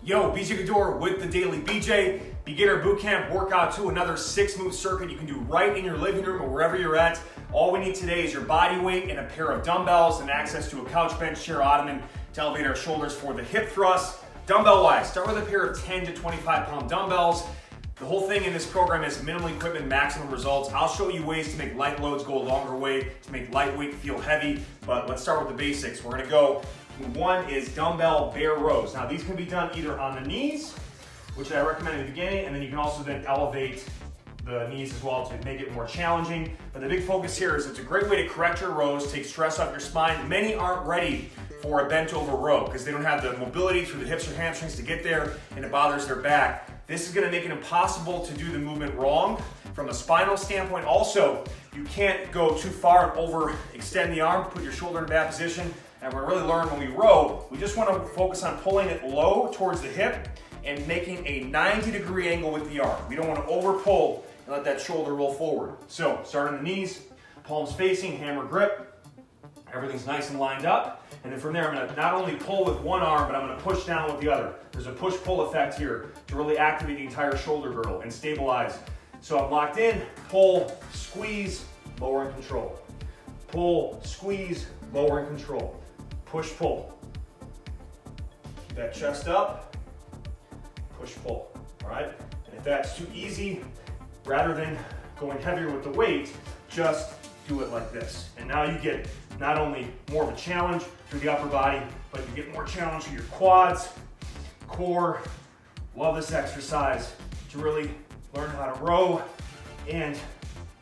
Yo, BJ Gaddour with the Daily BJ. Beginner Bootcamp workout 2, another 6-move circuit you can do right in your living room or wherever you're at. All we need today is your body weight and a pair of dumbbells and access to a couch, bench, chair, ottoman to elevate our shoulders for the hip thrust. Dumbbell-wise, start with a pair of 10 to 25 pound dumbbells. The whole thing in this program is minimal equipment, maximum results. I'll show you ways to make light loads go a longer way, to make lightweight feel heavy, but let's start with the basics. We're gonna go, one is dumbbell bear rows. Now these can be done either on the knees, which I recommend in the beginning, and then you can also then elevate the knees as well to make it more challenging. But the big focus here is it's a great way to correct your rows, take stress off your spine. Many aren't ready for a bent over row because they don't have the mobility through the hips or hamstrings to get there, and it bothers their back. This is gonna make it impossible to do the movement wrong from a spinal standpoint. Also, you can't go too far and overextend the arm, put your shoulder in a bad position. And we're really learn when we row, we just wanna focus on pulling it low towards the hip and making a 90-degree angle with the arm. We don't wanna over pull and let that shoulder roll forward. So start on the knees, palms facing, hammer grip. Everything's nice and lined up. And then from there, I'm gonna not only pull with one arm, but I'm gonna push down with the other. There's a push-pull effect here to really activate the entire shoulder girdle and stabilize. So I'm locked in, pull, squeeze, lower and control. Pull, squeeze, lower and control. Push, pull. Keep that chest up, push, pull, all right? And if that's too easy, rather than going heavier with the weight, just do it like this. And now you get not only more of a challenge through the upper body, but you get more challenge through your quads, core. Love this exercise to really learn how to row and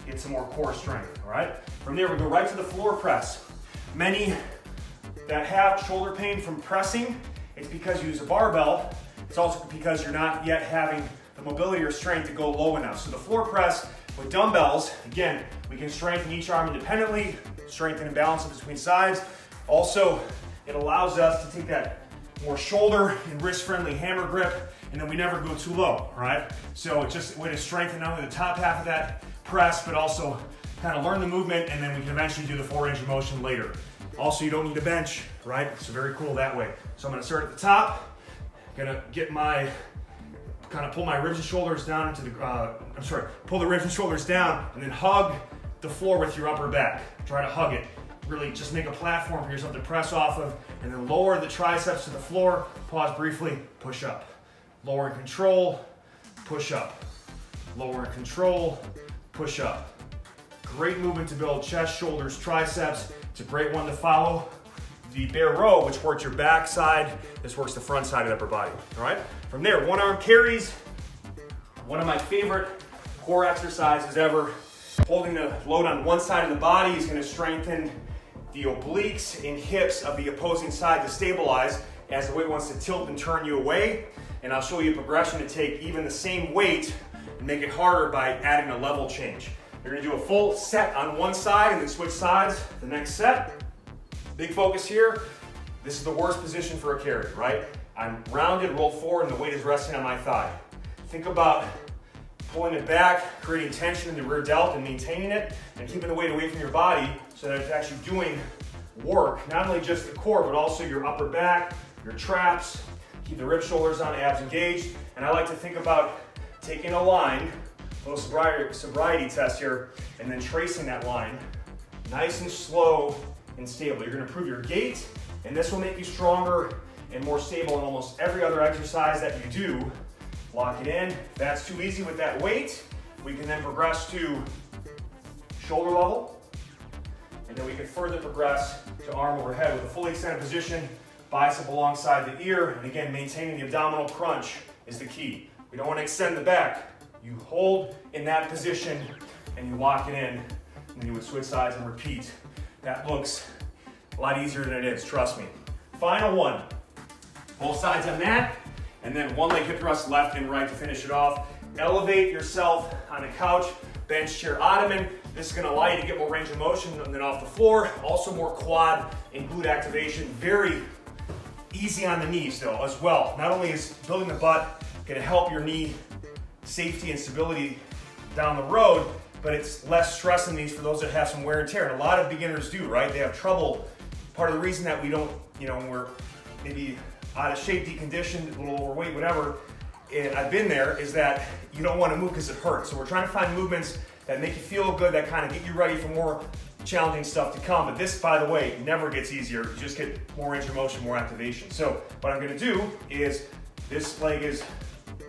get some more core strength, all right? From there, we go right to the floor press. Many that have shoulder pain from pressing, it's because you use a barbell. It's also because you're not yet having the mobility or strength to go low enough. So the floor press with dumbbells, again, we can strengthen each arm independently, strengthen and balance it between sides. Also, it allows us to take that more shoulder and wrist-friendly hammer grip, and then we never go too low, all right? So it's just a way to strengthen not only the top half of that press, but also kind of learn the movement, and then we can eventually do the 4-range of motion later. Also, you don't need a bench, right? So very cool that way. So I'm gonna start at the top, gonna get my, kind of pull my ribs and shoulders down into the, pull the ribs and shoulders down, and then hug the floor with your upper back. Try to hug it. Really just make a platform for yourself to press off of, and then lower the triceps to the floor. Pause briefly, push up. Lower and control, push up. Lower and control, push up. Great movement to build chest, shoulders, triceps. It's a great one to follow. The bear row, which works your back side, this works the front side of the upper body, all right? From there, one arm carries. One of my favorite core exercises ever. Holding the load on one side of the body is gonna strengthen the obliques and hips of the opposing side to stabilize as the weight wants to tilt and turn you away. And I'll show you a progression to take even the same weight and make it harder by adding a level change. You're gonna do a full set on one side and then switch sides the next set. Big focus here. This is the worst position for a carry, right? I'm rounded, rolled forward, and the weight is resting on my thigh. Think about pulling it back, creating tension in the rear delt and maintaining it, and keeping the weight away from your body so that it's actually doing work, not only just the core, but also your upper back, your traps. Keep the rib shoulders on, abs engaged. And I like to think about taking a line, a little sobriety test here, and then tracing that line nice and slow and stable. You're gonna improve your gait, and this will make you stronger and more stable in almost every other exercise that you do. Lock it in. If that's too easy with that weight, we can then progress to shoulder level, and then we can further progress to arm overhead with a fully extended position, bicep alongside the ear, and again, maintaining the abdominal crunch is the key. We don't want to extend the back. You hold in that position and you lock it in, and then you would switch sides and repeat. That looks a lot easier than it is, trust me. Final one, both sides on that, and then one leg hip thrust left and right to finish it off. Elevate yourself on a couch, bench, chair, ottoman. This is gonna allow you to get more range of motion than off the floor. Also more quad and glute activation. Very easy on the knees though as well. Not only is building the butt gonna help your knee safety and stability down the road, but it's less stress in these for those that have some wear and tear. And a lot of beginners do, right? They have trouble. Part of the reason that we don't, when we're maybe out of shape, deconditioned, a little overweight, whatever, and I've been there, is that you don't want to move because it hurts. So we're trying to find movements that make you feel good, that kind of get you ready for more challenging stuff to come. But this, by the way, never gets easier. You just get more range of motion, more activation. So what I'm gonna do is, this leg is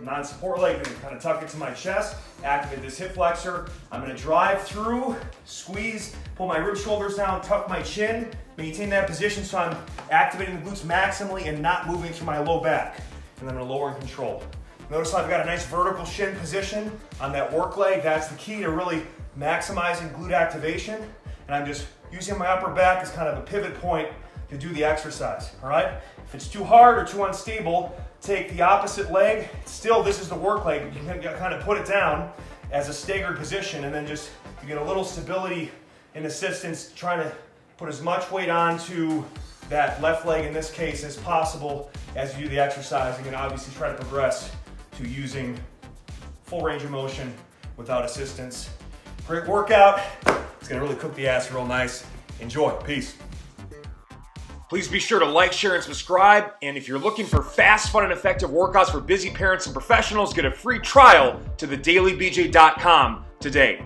non-support leg, I'm gonna kind of tuck it to my chest, activate this hip flexor. I'm gonna drive through, squeeze, pull my rib shoulders down, tuck my chin, maintain that position so I'm activating the glutes maximally and not moving through my low back. And then I'm gonna lower and control. Notice I've got a nice vertical shin position on that work leg. That's the key to really maximizing glute activation. And I'm just using my upper back as kind of a pivot point to do the exercise, all right? If it's too hard or too unstable, take the opposite leg. Still, this is the work leg. You can kind of put it down as a staggered position, and then just, you get a little stability and assistance, trying to put as much weight onto that left leg in this case as possible as you do the exercise. You can obviously try to progress to using full range of motion without assistance. Great workout. It's gonna really cook the ass real nice. Enjoy, peace. Please be sure to like, share, and subscribe. And if you're looking for fast, fun, and effective workouts for busy parents and professionals, get a free trial to thedailybj.com today.